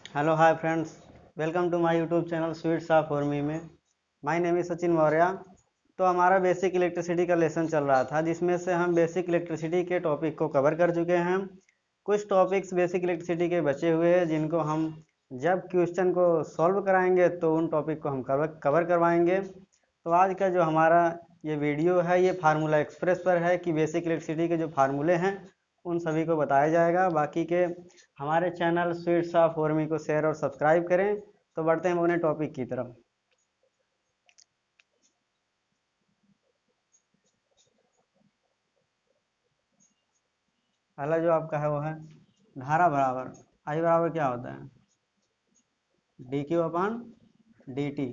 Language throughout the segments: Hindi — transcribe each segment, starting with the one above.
Hello hi friends, welcome to my YouTube channel sweets of फॉर्मी में। My name is Sachin Maurya. तो हमारा बेसिक इलेक्ट्रिसिटी का लेसन चल रहा था, जिसमें से हम बेसिक इलेक्ट्रिसिटी के टॉपिक को कवर कर चुके हैं। कुछ टॉपिक्स बेसिक इलेक्ट्रिसिटी के बचे हुए हैं, जिनको हम जब क्वेश्चन को सॉल्व कराएंगे तो उन टॉपिक को हम कवर करवाएंगे। तो आज का जो हमारा ये वीडियो है, ये फार्मूला एक्सप्रेस पर है कि बेसिक इलेक्ट्रिसिटी के जो फार्मूले हैं उन सभी को बताया जाएगा। बाकी के हमारे चैनल स्वीट्स ऑफ फॉर्मी को शेयर और सब्सक्राइब करें। तो बढ़ते हैं हम अपने टॉपिक की तरफ। पहला जो आपका है वो है धारा बराबर आई बराबर क्या होता है, D Q upon D T.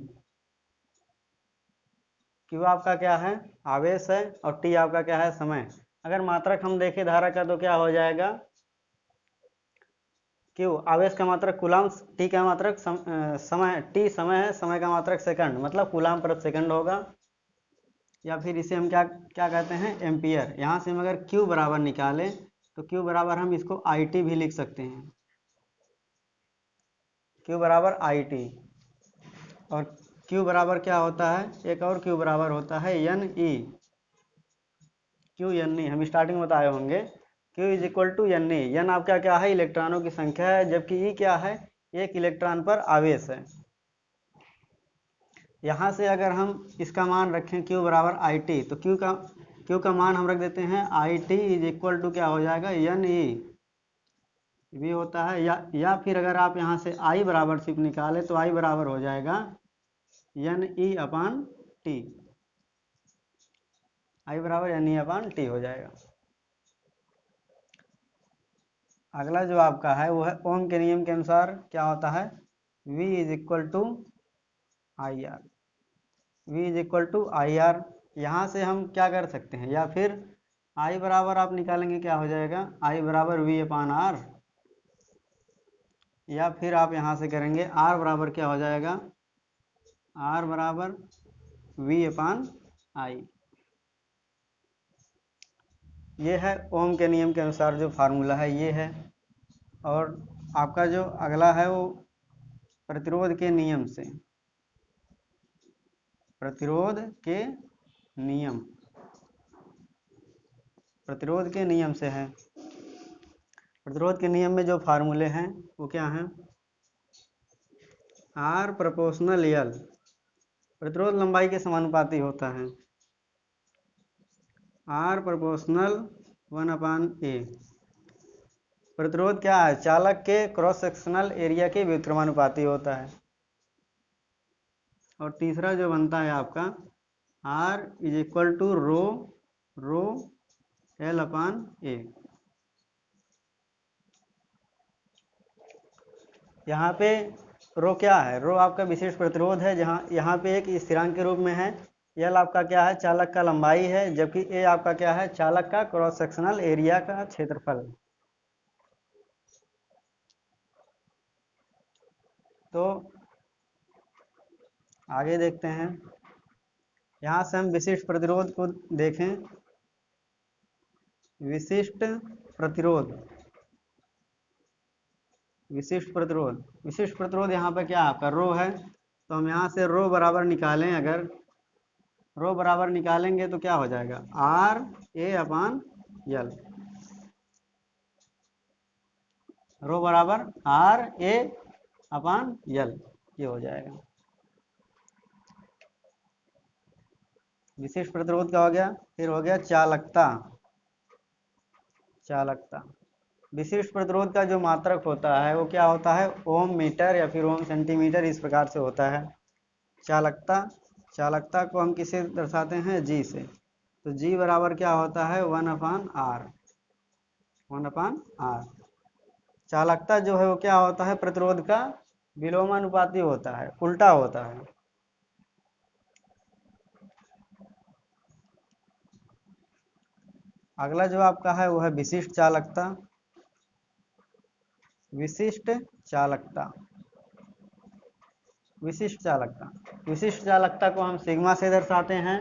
Q आपका क्या है, आवेश है, और टी आपका क्या है, समय। अगर मात्रक हम देखें धारा का तो क्या हो जाएगा, क्यू आवेश का मात्रक कूलाम, टी का मात्रक समय, टी समय है, समय का मात्रक सेकंड, मतलब कूलाम प्रति सेकंड होगा। या फिर इसे हम क्या क्या कहते हैं, एम्पियर। यहाँ से हम अगर Q बराबर निकालें तो Q बराबर हम इसको IT भी लिख सकते हैं, Q बराबर IT। और Q बराबर क्या होता है, एक और Q बराबर होता है NE। QNE हम स्टार्टिंग में बताए होंगे। Q is equal to NE। N आपका क्या है, इलेक्ट्रॉनों की संख्या है, जबकि E क्या है, एक इलेक्ट्रॉन पर आवेश है। यहाँ से अगर हम इसका मान रखें Q बराबर IT, तो Q का मान हम रख देते हैं IT इज इक्वल टू क्या हो जाएगा, NE भी होता है। या फिर अगर आप यहाँ से I बराबर सिर्फ निकाले तो I बराबर हो जाएगा NE अपान टी। I बराबर NE अपान टी हो जाएगा। अगला जो आपका है वो है ओम के नियम के अनुसार क्या होता है, V is equal to I R. V is equal to I R. यहाँ से हम क्या कर सकते हैं, या फिर I बराबर आप निकालेंगे क्या हो जाएगा, I बराबर V अपान आर। या फिर आप यहाँ से करेंगे R बराबर क्या हो जाएगा, R बराबर V अपान आई। ये है ओम के नियम के अनुसार जो फार्मूला है ये है। और आपका जो अगला है वो प्रतिरोध के नियम से, प्रतिरोध के नियम, प्रतिरोध के नियम से है। प्रतिरोध के नियम में जो फार्मूले हैं वो क्या हैं, आर प्रोपोर्शनल यल प्रतिरोध लंबाई के समानुपाती होता है, आर प्रोपोर्शनल 1/A। प्रतिरोध क्या है, चालक के क्रॉस सेक्शनल एरिया के व्युत्क्रमानुपाती होता है। और तीसरा जो बनता है आपका R is equal to rho L upon ए। यहाँ पे रो क्या है, रो आपका विशिष्ट प्रतिरोध है, जहाँ यहाँ पे एक स्थिरांक के रूप में है। L आपका क्या है, चालक का लंबाई है, जबकि A आपका क्या है, चालक का क्रॉस सेक्शनल एरिया का क्षेत्रफल। तो आगे देखते हैं, यहाँ से हम विशिष्ट प्रतिरोध को देखें। विशिष्ट प्रतिरोध, विशिष्ट प्रतिरोध, विशिष्ट प्रतिरोध यहाँ पे क्या आपका रो है, तो हम यहाँ से रो बराबर निकालें, अगर रो बराबर निकालेंगे तो क्या हो जाएगा, आर ए अपान यल। रो बराबर आर ए अपान यल, ये हो जाएगा। विशिष्ट प्रतिरोध का हो गया। फिर हो गया चालकता, चालकता। विशिष्ट प्रतिरोध का जो मात्रक होता है वो क्या होता है, ओम मीटर या फिर ओम सेंटीमीटर, इस प्रकार से होता है। चालकता, चालकता को हम किसे दर्शाते हैं, जी से। तो जी बराबर क्या होता है, 1/R, 1/R। चालकता जो है वो क्या होता है, प्रतिरोध का विलोमानुपाती होता है, उल्टा होता है। अगला जो आपका है वो है विशिष्ट चालकता। विशिष्ट चालकता, विशिष्ट चालकता, विशिष्ट चालकता को हम सिग्मा से दर्शाते हैं।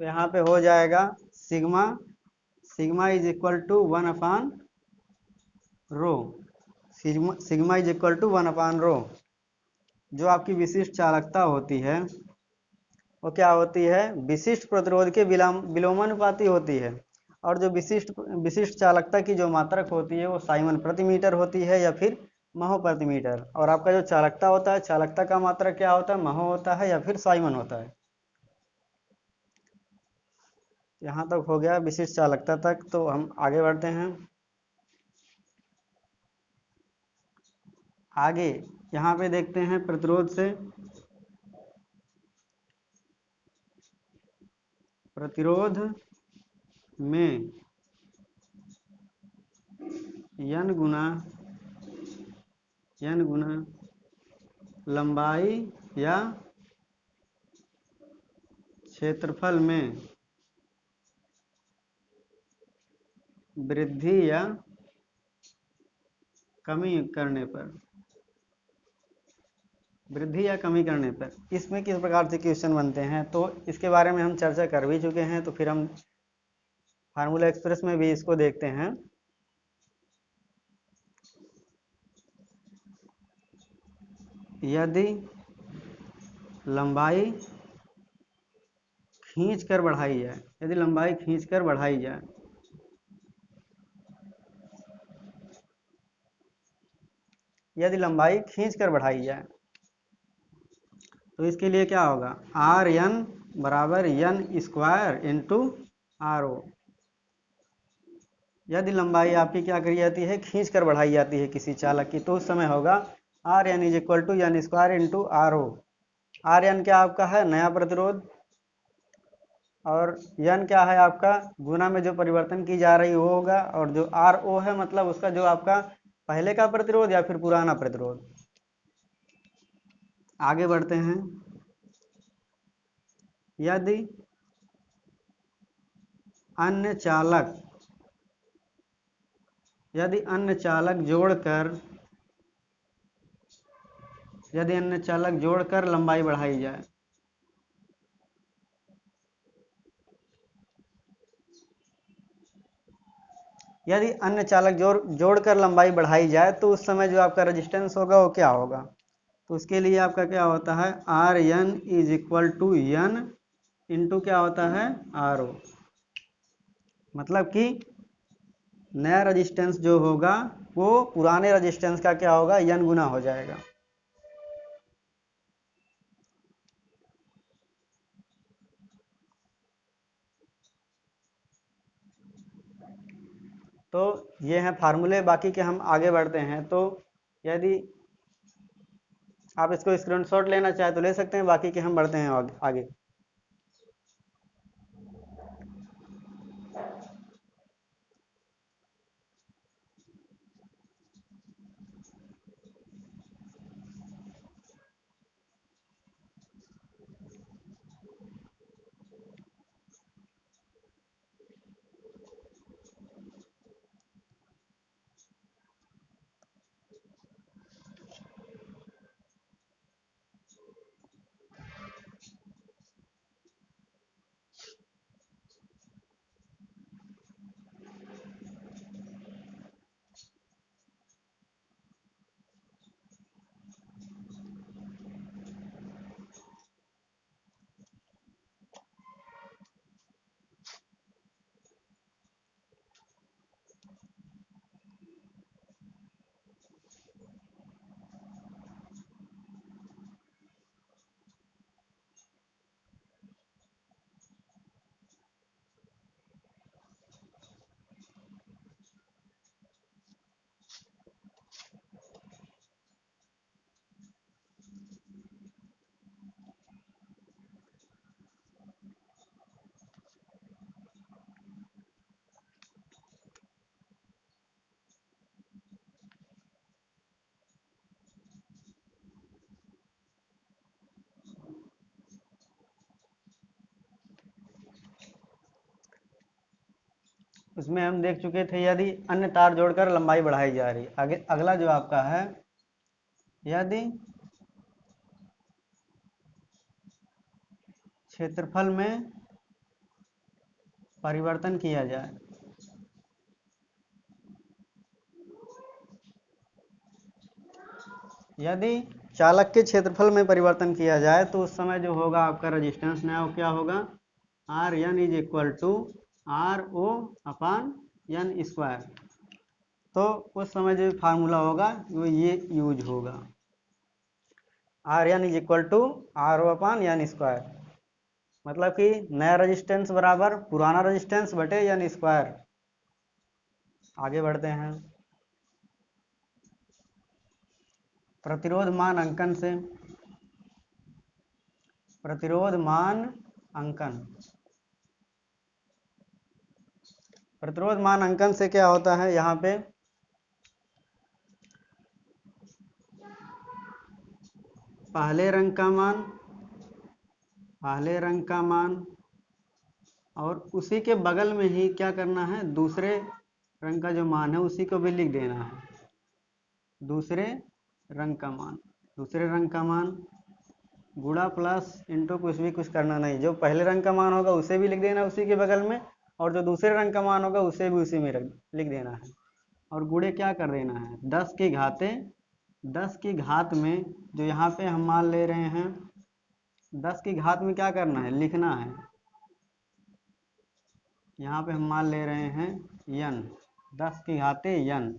तो यहाँ पे हो जाएगा sigma, sigma is equal to 1/रो। Sigma is equal to 1/ρ। जो आपकी विशिष्ट चालकता होती है वो क्या होती है, विशिष्ट प्रतिरोध के विलोमानुपाती होती है। और जो विशिष्ट चालकता की जो मात्रक होती है वो साइमन प्रति मीटर होती है या फिर महो प्रति मीटर। और आपका जो चालकता होता है, चालकता का मात्रक क्या होता है, महो होता है या फिर साइमन होता है। यहाँ तक हो गया विशिष्ट चालकता तक। तो हम आगे बढ़ते हैं। आगे यहाँ पे देखते हैं प्रतिरोध से प्रतिरोध में n गुना लंबाई या क्षेत्रफल में वृद्धि या कमी करने पर, इसमें किस प्रकार से क्वेश्चन बनते हैं तो इसके बारे में हम चर्चा कर भी चुके हैं। तो फिर हम फार्मूला एक्सप्रेस में भी इसको देखते हैं। यदि लंबाई खींचकर बढ़ाई जाए, यदि लंबाई खींचकर बढ़ाई जाए, यदि लंबाई खींचकर बढ़ाई जाए तो इसके लिए क्या होगा, आर एन बराबर N square into R O. यदि लंबाई आपकी क्या करी जाती है, खींच कर बढ़ाई जाती है किसी चालक की, तो उस समय होगा R N is equal to N square into R O. R N क्या आपका है, नया प्रतिरोध, और एन क्या है आपका, गुना में जो परिवर्तन की जा रही वो होगा, और जो आर ओ है मतलब उसका जो आपका पहले का प्रतिरोध या फिर पुराना प्रतिरोध। आगे बढ़ते हैं। यदि अन्य चालक जोड़कर लंबाई बढ़ाई जाए, यदि अन्य चालक जोड़कर लंबाई बढ़ाई जाए तो उस समय जो आपका रेजिस्टेंस होगा वो क्या होगा। तो उसके लिए आपका क्या होता है, R N is equal to N into क्या होता है, आर ओ। मतलब कि नया रेजिस्टेंस जो होगा वो पुराने रेजिस्टेंस का क्या होगा, एन गुना हो जाएगा। तो ये हैं फार्मूले, बाकी के हम आगे बढ़ते हैं। तो यदि आप इसको स्क्रीनशॉट लेना चाहे तो ले सकते हैं, बाकी के हम बढ़ते हैं आगे। उसमें हम देख चुके थे यदि अन्य तार जोड़कर लंबाई बढ़ाई जा रही। आगे अगला जो आपका है, यदि क्षेत्रफल में परिवर्तन किया जाए, यदि चालक के क्षेत्रफल में परिवर्तन किया जाए तो उस समय जो होगा आपका रेजिस्टेंस नया क्या होगा, R N is equal to R O upon N square. तो उस समय जो फार्मूला होगा वो ये यूज होगा, R N is equal to R O upon N square, मतलब कि नया रेजिस्टेंस बराबर पुराना रेजिस्टेंस बटे एन स्क्वायर। आगे बढ़ते हैं, प्रतिरोध मान अंकन से। प्रतिरोध मान अंकन, प्रतिरोध मान अंकन से क्या होता है, यहाँ पे पहले रंग का मान, पहले रंग का मान और उसी के बगल में ही क्या करना है, दूसरे रंग का जो मान है उसी को भी लिख देना है, दूसरे रंग का मान, दूसरे रंग का मान गुणा प्लस इंटू कुछ भी कुछ करना नहीं, जो पहले रंग का मान होगा उसे भी लिख देना उसी के बगल में, और जो दूसरे रंग का मान होगा उसे भी उसी में लिख देना है, और गुणे क्या कर देना है 10 की घाते, 10 की घात में जो यहाँ पे हम मान ले रहे हैं 10 की घात में क्या करना है, लिखना है, यहाँ पे हम मान ले रहे हैं यन, 10 की घाते यन,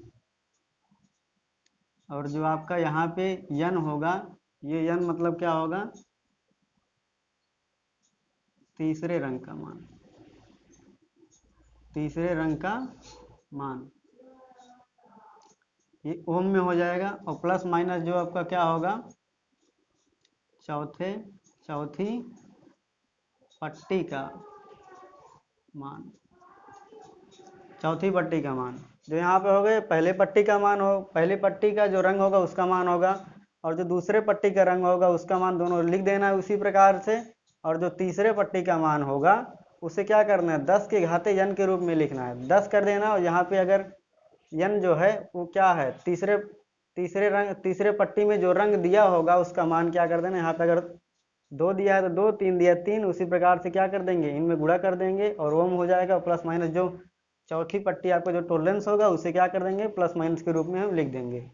और जो आपका यहाँ पे यन होगा, ये यन मतलब क्या होगा, तीसरे रंग का मान, तीसरे रंग का मान, ये ओम में हो जाएगा, और प्लस माइनस जो आपका क्या होगा, चौथी पट्टी का मान, चौथी पट्टी का मान, जो यहाँ पे हो गए पहले पट्टी का मान हो, पहले पट्टी का जो रंग होगा उसका मान होगा, और जो दूसरे पट्टी का रंग होगा उसका मान, दोनों लिख देना है उसी प्रकार से, और जो तीसरे पट्टी का मान होगा उसे क्या करना है 10 के घाते यन के रूप में लिखना है, 10 कर देना, और यहाँ पे अगर यन जो है वो क्या है, तीसरे पट्टी में जो रंग दिया होगा उसका मान क्या कर देना, यहाँ पे अगर 2 दिया है तो 2, 3 दिया 3, उसी प्रकार से क्या कर देंगे इनमें गुणा कर देंगे और ओम हो जाएगा, प्लस माइनस जो चौथी पट्टी आपका जो टॉलरेंस होगा उसे क्या कर देंगे प्लस माइनस के रूप में हम लिख देंगे।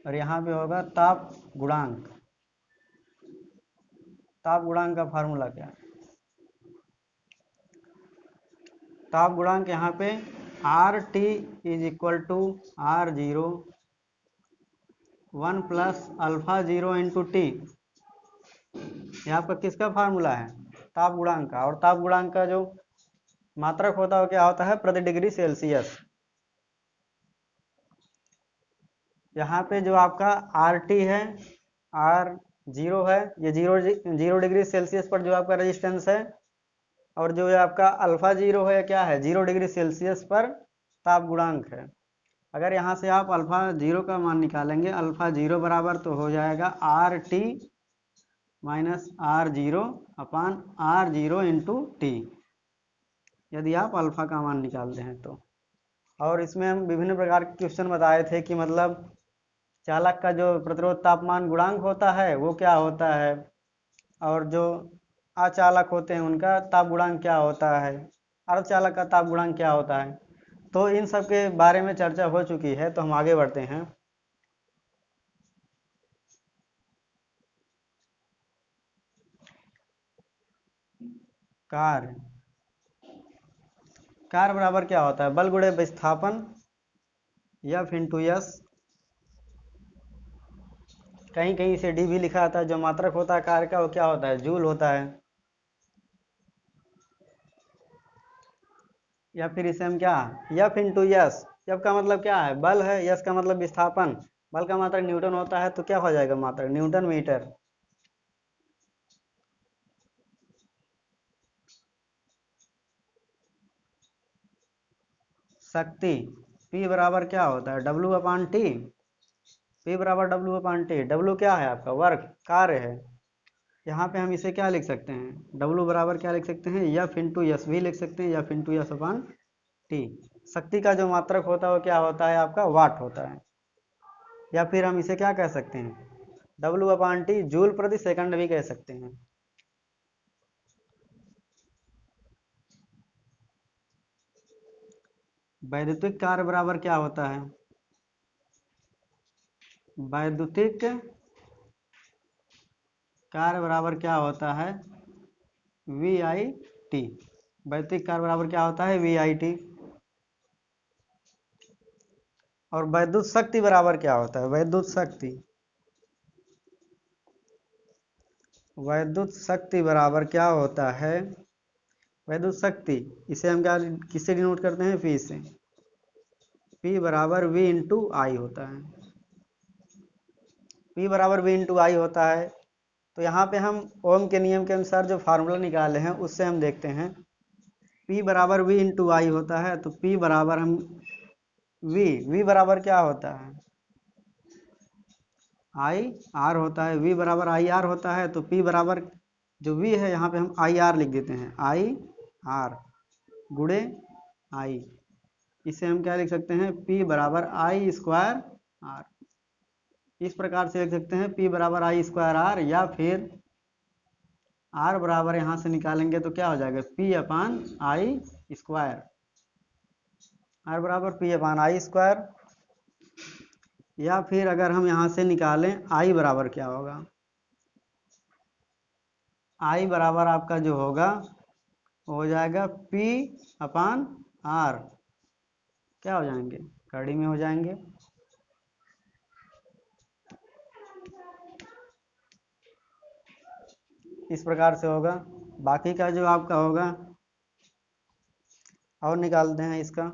और यहाँ पे होगा ताप गुणांक, ताप गुणांक का फार्मूला क्या है, ताप गुणांक यहाँ पे R T is equal to R zero 1 plus alpha zero into T, ये आपका किसका फार्मूला है, ताप गुणांक का, और ताप गुणांक का जो मात्रक होता है क्या होता है प्रति डिग्री सेल्सियस। यहाँ पे जो आपका आर टी है, आर जीरो है, ये जीरो डिग्री सेल्सियस पर जो आपका रेजिस्टेंस है, और जो आपका अल्फा जीरो है क्या है 0 डिग्री सेल्सियस पर ताप गुणांक है। अगर यहाँ से आप अल्फा जीरो का मान निकालेंगे, अल्फा जीरो बराबर तो हो जाएगा R T minus R zero upon R zero into T, यदि आप अल्फा का मान निकालते हैं तो। और इसमें हम विभिन्न प्रकार के क्वेश्चन बताए थे कि मतलब चालक का जो प्रतिरोध तापमान गुणांक होता है वो क्या होता है, और जो अचालक होते हैं उनका ताप गुणांक क्या होता है, अर्धचालक का ताप गुणांक क्या होता है, तो इन सब के बारे में चर्चा हो चुकी है, तो हम आगे बढ़ते हैं। कार्य, कार्य बराबर क्या होता है, बल गुणे विस्थापन एफ इंटू एस, कहीं कहीं से डी भी लिखा आता है, जो मात्रक होता है कार्य का वो क्या होता है जूल होता है, या फिर इसे हम क्या एफ इंटू एस, एफ का मतलब क्या है बल है, एस का मतलब विस्थापन, बल का मात्रक न्यूटन होता है तो क्या हो जाएगा मात्रक न्यूटन मीटर। शक्ति P बराबर क्या होता है W अपान टी, P बराबर W अपान टी, W क्या है आपका वर्क कार्य है, यहाँ पे हम इसे क्या लिख सकते हैं W बराबर क्या लिख सकते हैं एफ इंटू एस भी लिख सकते हैं, एफ इंटू एस अपान टी। शक्ति का जो मात्रक होता है वो क्या होता है आपका वाट होता है, या फिर हम इसे क्या कह सकते हैं W अपान टी जूल प्रति सेकंड भी कह सकते हैं। वैद्युतिक कार्य बराबर क्या होता है? वैद्युतिक कार्य बराबर क्या होता है? V I T. वैद्युतिक कार्य बराबर क्या होता है? V I T. और वैद्युत शक्ति बराबर क्या होता है? वैद्युत शक्ति, वैद्युत शक्ति बराबर क्या होता है? वैद्युत शक्ति, इसे हम क्या किससे डिनोट करते हैं? पी से। P बराबर V इंटू आई होता है। P बराबर V इंटू आई होता है। तो यहाँ पे हम ओम के नियम के अनुसार जो फार्मूला निकाले हैं उससे हम देखते हैं। P बराबर V इंटू आई होता है, तो P बराबर हम V बराबर क्या होता है? आई आर होता है। V बराबर आई आर होता है, तो P बराबर जो V है यहाँ पे हम आई आर लिख देते हैं, आई आर गुणे आई। इसे हम क्या लिख सकते हैं? P बराबर आई स्क्वायर आर। इस प्रकार से लिख सकते हैं P बराबर आई स्क्वायर आर, या फिर R बराबर यहाँ से निकालेंगे तो क्या हो जाएगा? P अपान आई स्क्वायर। R बराबर P अपान आई स्क्वायर। या फिर अगर हम यहाँ से निकालें I बराबर क्या होगा? I बराबर आपका जो होगा हो जाएगा P अपान R। क्या हो जाएंगे? कड़ी में हो जाएंगे। इस प्रकार से होगा। बाकी का जो आपका होगा और निकालते हैं इसका।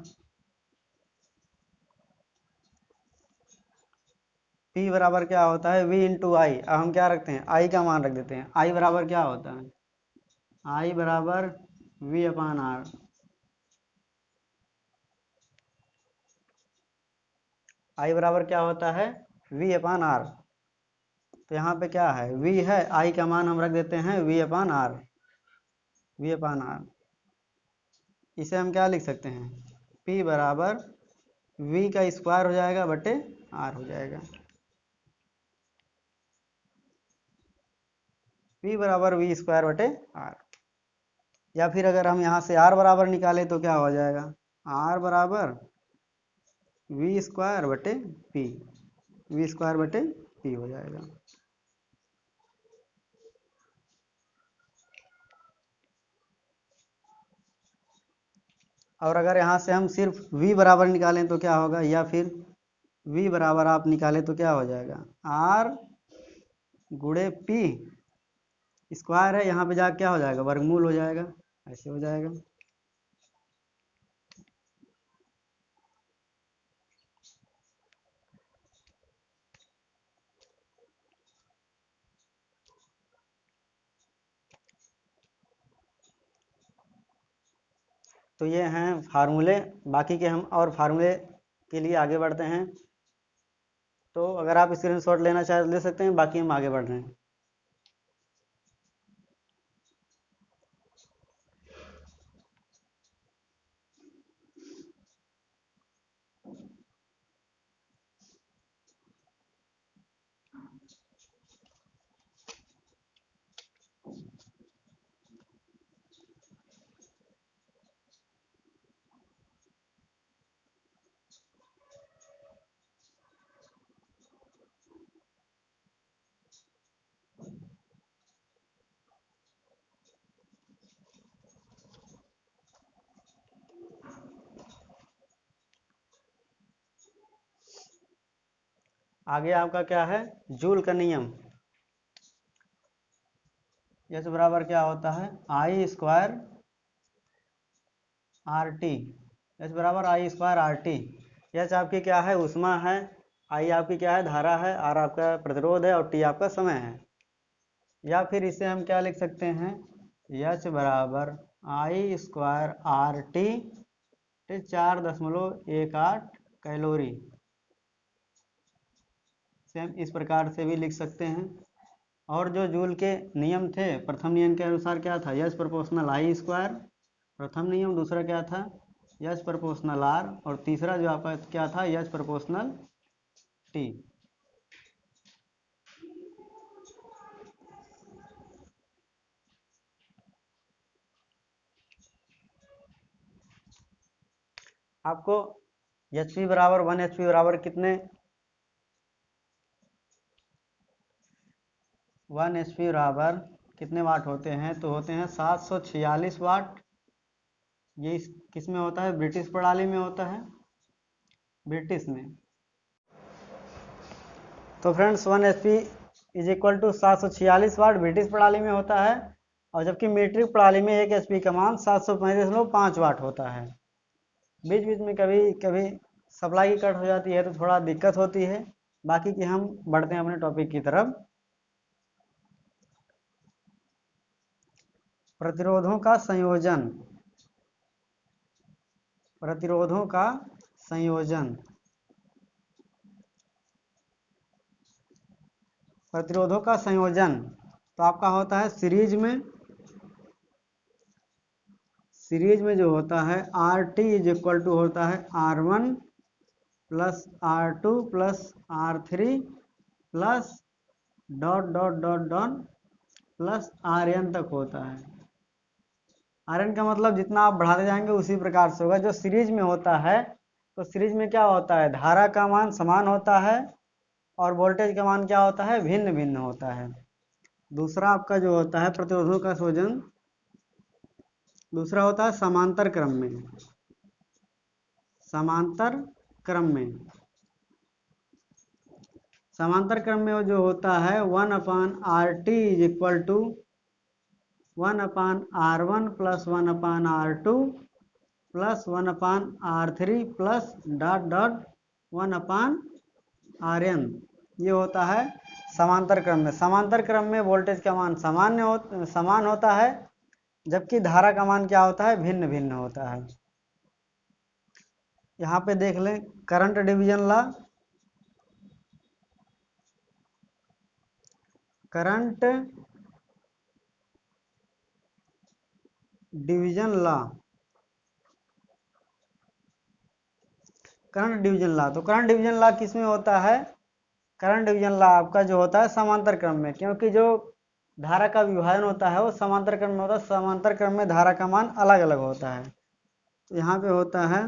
P बराबर क्या होता है? V इंटू आई। अब हम क्या रखते हैं? I का मान रख देते हैं। I बराबर क्या होता है? I बराबर V अपान आर। I बराबर क्या होता है? V upon R. तो यहाँ पे क्या है? V है, I का मान हम रख देते हैं V upon R. V upon R, इसे हम क्या लिख सकते हैं? P बराबर V का स्क्वायर हो जाएगा बटे R हो जाएगा। P बराबर V स्क्वायर बटे R। या फिर अगर हम यहाँ से R बराबर निकाले तो क्या हो जाएगा? R बराबर V स्क्वायर बटे P। V स्क्वायर बटे P हो जाएगा। और अगर यहाँ से हम सिर्फ V बराबर निकालें तो क्या होगा? या फिर V बराबर आप निकालें तो क्या हो जाएगा? R गुणे P स्क्वायर है, यहाँ पे जाकर क्या हो जाएगा? वर्गमूल हो जाएगा। ऐसे हो जाएगा। तो ये हैं फार्मूले। बाकी के हम और फार्मूले के लिए आगे बढ़ते हैं। तो अगर आप स्क्रीनशॉट लेना चाहे ले सकते हैं, बाकी हम आगे बढ़ रहे हैं। आगे आपका क्या है? जूल का नियम। एच बराबर क्या होता है? आई स्क्वायर आर टी। एच बराबर आई स्क्वायर आर टी। एच आपकी क्या है? ऊष्मा है। आई आपकी क्या है? धारा है। आर आपका प्रतिरोध है और टी आपका समय है। या फिर इसे हम क्या लिख सकते हैं? एच बराबर आई स्क्वायर आर टी 4.18 कैलोरी। से हम इस प्रकार से भी लिख सकते हैं। और जो जूल के नियम थे, प्रथम नियम के अनुसार क्या था? एच प्रोपोर्शनल आई स्क्वायर प्रथम नियम। दूसरा क्या था? H proportional R. और तीसरा जो आपका क्या था? H proportional T. आपको एच पी बराबर 1 एच पी बराबर कितने 1 एच पी बराबर कितने वाट होते हैं, तो होते हैं 746 वाट। ये किस में होता है, ब्रिटिश प्रणाली में होता है, ब्रिटिश में। तो friends 1 H P is equal to 746 watt British प्रणाली में होता है, और जबकि मीट्रिक प्रणाली में 1 एच पी का मान 735.5 वाट होता है। बीच बीच में कभी कभी सप्लाई की कट हो जाती है तो थोड़ा दिक्कत होती है। बाकी कि हम बढ़ते हैं अपने टॉपिक की तरफ। प्रतिरोधों का संयोजन, प्रतिरोधों का संयोजन, प्रतिरोधों का संयोजन तो आपका होता है सीरीज में। सीरीज में जो होता है R T is equal to होता है R1 plus R2 plus R3 plus dot dot dot dot plus RN तक होता है। RN का मतलब जितना आप बढ़ाते जाएंगे उसी प्रकार से होगा। जो सीरीज में होता है तो सीरीज में क्या होता है, धारा का मान समान होता है और वोल्टेज का मान क्या होता है, भिन्न भिन्न होता है। दूसरा आपका जो होता है प्रतिरोधों का संयोजन, दूसरा होता है समांतर क्रम में। समांतर क्रम में, समांतर क्रम में जो होता है 1/RT is equal to 1/R1 plus 1/R2 plus 1/R3 plus dot dot 1/RN। ये होता है समांतर क्रम में। समांतर क्रम में वोल्टेज का मान समान होता है, जबकि धारा का मान क्या होता है, भिन्न भिन्न होता है। यहाँ पे देख लें current division law. Current division law, current division law. तो करंट डिवीजन लॉ किस में होता है, करंट डिवीजन लॉ आपका जो होता है समांतर क्रम में, क्योंकि जो धारा का विभाजन होता है वो समांतर क्रम में होता है। समांतर क्रम में धारा का मान अलग अलग होता है। तो यहाँ पे होता है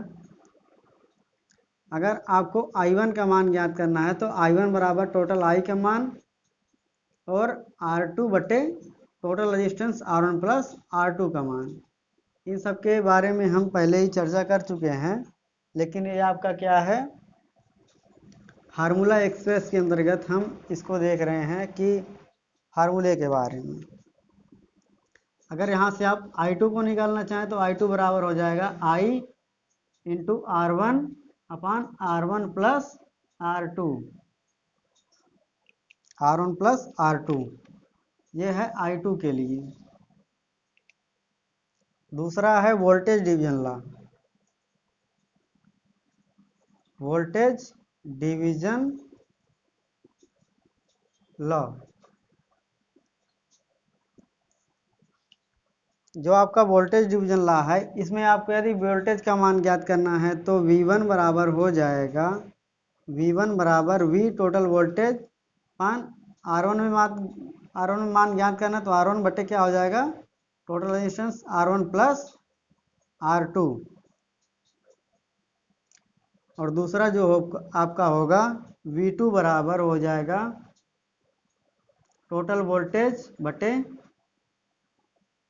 अगर आपको I1 का मान ज्ञात करना है तो I1 बराबर टोटल I का मान और R2 बटे total resistance R1 plus R2 का मान। इन सब के बारे में हम पहले ही चर्चा कर चुके हैं, लेकिन ये आपका क्या है, फार्मूला एक्सप्रेस के अंतर्गत हम इसको देख रहे हैं कि फार्मूले के बारे में। अगर यहाँ से आप I2 को निकालना चाहें तो I2 बराबर हो जाएगा I into R1 upon R1 plus R2, R1 plus R2। ये है I2 के लिए। दूसरा है voltage division law. Voltage division law जो आपका वोल्टेज डिवीजन लॉ है, इसमें आपको यदि वोल्टेज का मान ज्ञात करना है तो V1 बराबर हो जाएगा V1 बराबर V टोटल वोल्टेज पान R1 में मान ज्ञात करना है तो R1 बटे क्या हो जाएगा, total resistance R1 plus R2। और दूसरा जो आपका होगा V2 बराबर हो जाएगा टोटल वोल्टेज बटे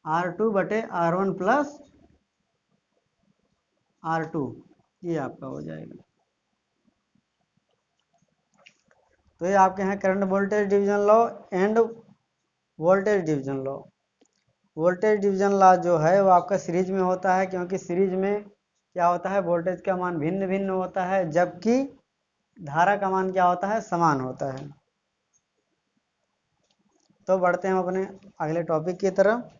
R2 बटे R1 प्लस R2। ये आपका हो जाएगा। तो ये आपके हैं current voltage division law end voltage division law. Voltage division law जो है वो आपका सीरीज में होता है, क्योंकि सीरीज में क्या होता है, वोल्टेज का मान भिन्न भिन्न होता है, जबकि धारा का मान क्या होता है, समान होता है। तो बढ़ते हैं हम अपने अगले टॉपिक की तरफ।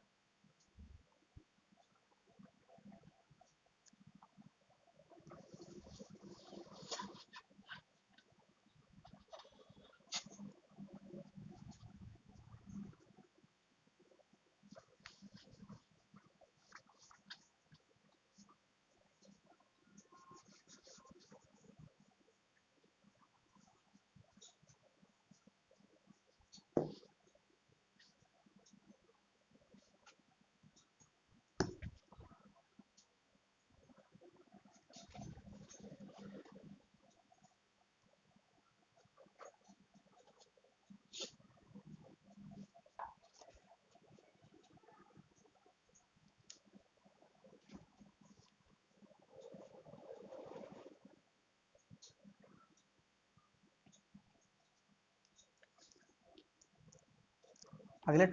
अगले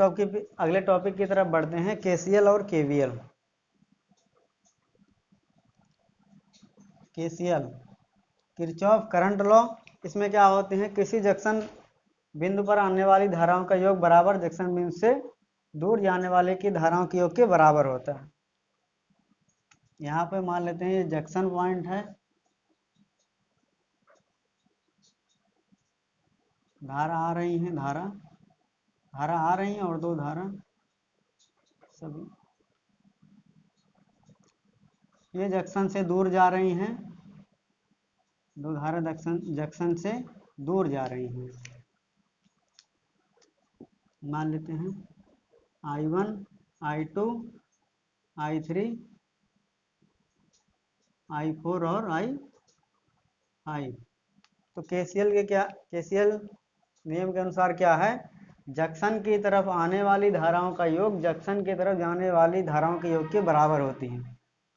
टॉपिक की तरफ बढ़ते हैं, केसीएल और KVL. KCL, Kirchhoff current law. इसमें क्या होते हैं, किसी जंक्शन बिंदु पर आने वाली धाराओं का योग बराबर जंक्शन बिंदु से दूर जाने वाले की धाराओं के योग के बराबर होता है। यहाँ पे मान लेते हैं ये जंक्शन पॉइंट है, धारा आ रही है, धारा आ रही है और 2 धारा सभी ये जंक्शन से दूर जा रही हैं, 2 धारा जंक्शन से दूर जा रही हैं। मान लेते हैं I1, I2, I3, I4 और I5। तो केसीएल नियम के अनुसार क्या है, जंक्शन की तरफ आने वाली धाराओं का योग जंक्शन की तरफ जाने वाली धाराओं के योग के बराबर होती है।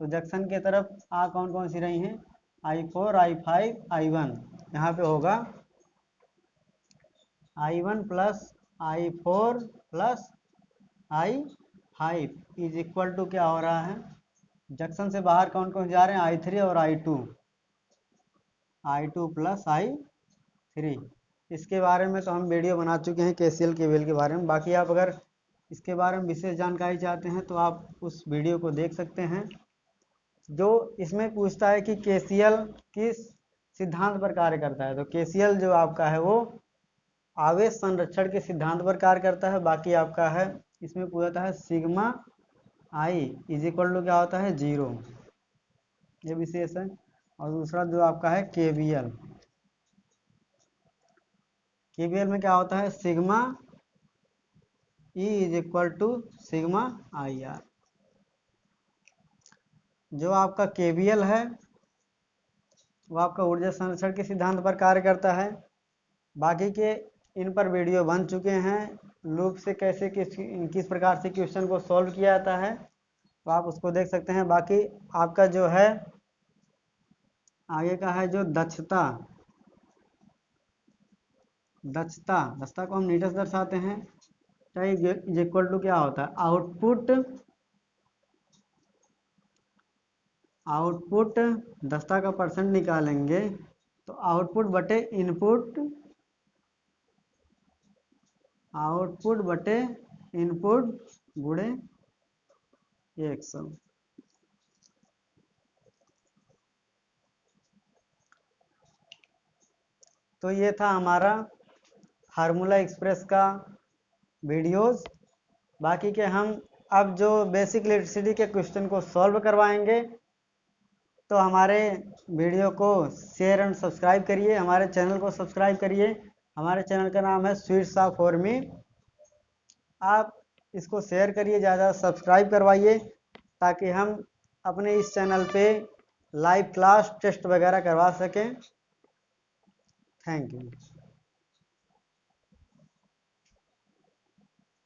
तो जंक्शन की तरफ कौन कौन सी रही हैं, I4, I5, I1। यहाँ पे होगा I1 plus I4 plus I5 is equal to क्या हो रहा है, जंक्शन से बाहर कौन कौन जा रहे हैं, I3 और I2 प्लस I3। इसके बारे में तो हम वीडियो बना चुके हैं केसीएल केवीएल के बारे में। बाकी आप अगर इसके बारे में विशेष जानकारी चाहते हैं तो आप उस वीडियो को देख सकते हैं। जो इसमें पूछता है कि केसीएल किस सिद्धांत पर कार्य करता है, तो केसीएल जो आपका है वो आवेश संरक्षण के सिद्धांत पर कार्य करता है। बाकी आपका है इसमें पूछता है sigma I is equal to क्या होता है, 0, ये विशेष है। और दूसरा जो आपका है केवीएल में क्या होता है, sigma E is equal to sigma I R. जो आपका केवीएल है वो आपका ऊर्जा संरक्षण के सिद्धांत पर कार्य करता है। बाकी के इन पर वीडियो बन चुके हैं, लूप से कैसे किस प्रकार से क्वेश्चन को सॉल्व किया जाता है, तो आप उसको देख सकते हैं। बाकी आपका जो है आगे का है जो दक्षता को हम मीटर से दर्शाते हैं। इज इक्वल टू क्या होता है, आउटपुट दक्षता का परसेंट निकालेंगे तो आउटपुट बटे इनपुट गुणे 100। तो ये था हमारा फार्मूला एक्सप्रेस का वीडियोस। बाकी के हम अब जो बेसिक इलेक्ट्रिसिटी के क्वेश्चन को सॉल्व करवाएंगे। तो हमारे वीडियो को शेयर एंड सब्सक्राइब करिए, हमारे चैनल को सब्सक्राइब करिए। हमारे चैनल का नाम है स्वीट्स ऑफ फॉर मी। आप इसको शेयर करिए, ज़्यादा सब्सक्राइब करवाइए ताकि हम अपने इस चैनल पे लाइव क्लास टेस्ट वगैरह करवा सकें। Thank you.